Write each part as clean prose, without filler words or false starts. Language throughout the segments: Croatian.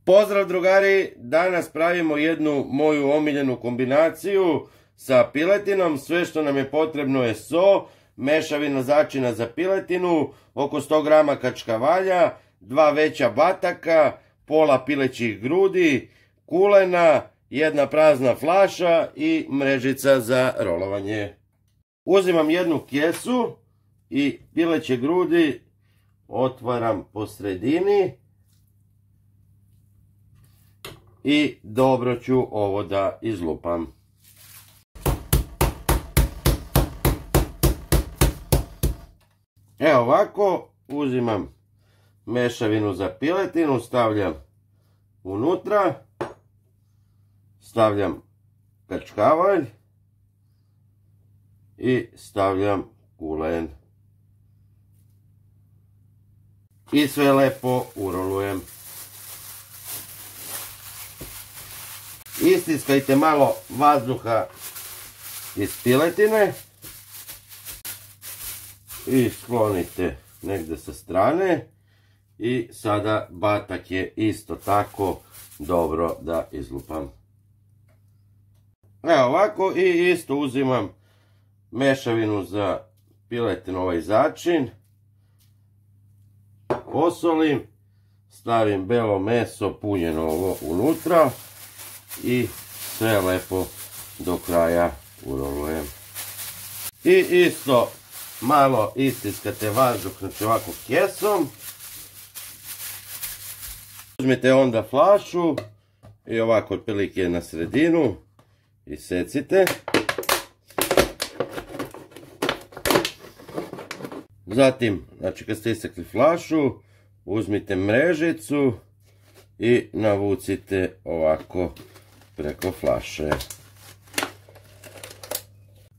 Pozdrav drugari, danas pravimo jednu moju omiljenu kombinaciju sa piletinom. Sve što nam je potrebno je so, mešavina začina za piletinu, oko 100 grama kačkavalja, 2 veća bataka, pola pilećih grudi, kulena, jedna prazna flaša i mrežica za rolovanje. Uzimam jednu kesu i pileće grudi otvaram po sredini i dobro ću ovo da izlupam. Evo ovako, uzimam mešavinu za piletinu, stavljam unutra, stavljam kačkavalj i stavljam kulen. I sve lepo urolujem. Istiskajte malo vazduha iz piletine i sklonite negdje sa strane. I sada batak je isto tako dobro da izlupam. Evo ovako, i isto uzimam mešavinu za piletinu, ovaj začin. Osolim, stavim belo meso punjeno ovo unutra i sve lepo do kraja urolujem. I isto malo istiskate vazduh, znači ovako kesom. Uzmite onda flašu i ovako otprilike na sredinu i secite. Zatim, znači kad ste isekli flašu, uzmite mrežicu i navucite ovako preko flaše.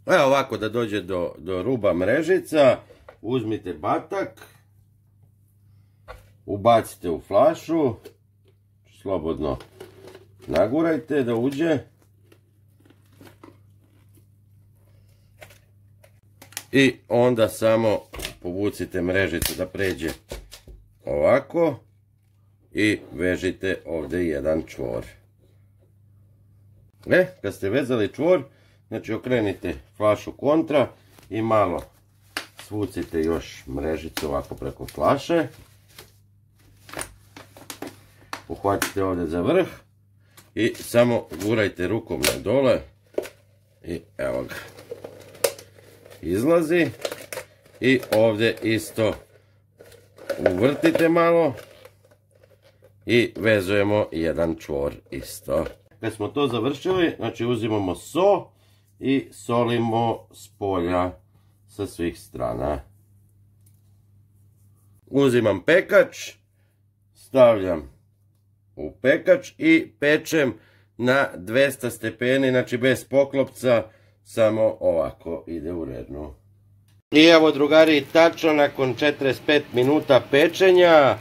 Evo ovako da dođe do ruba mrežica, uzmite batak, ubacite u flašu, slobodno nagurajte da uđe. I onda samo povucite mrežicu da pređe ovako i vežite ovdje jedan čvor. Kad ste vezali čvor, znači okrenite flašu kontra i malo svucite još mrežicu ovako preko flaše. Uhvatite ovdje za vrh i samo gurajte rukom na dole i evo ga. Izlazi i ovdje isto uvrtite malo i vezujemo jedan čvor isto. Kad smo to završili, znači uzimamo so i solimo s polja sa svih strana. Uzimam pekač, stavljam u pekač i pečem na 200 stepeni, znači bez poklopca, samo ovako ide u rednu. I evo drugari, tačno nakon 45 minuta pečenja,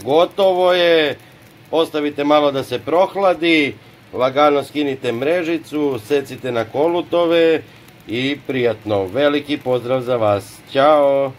gotovo je. Ostavite malo da se prohladi, lagano skinite mrežicu, secite na kolutove i prijatno. Veliki pozdrav za vas. Ćao!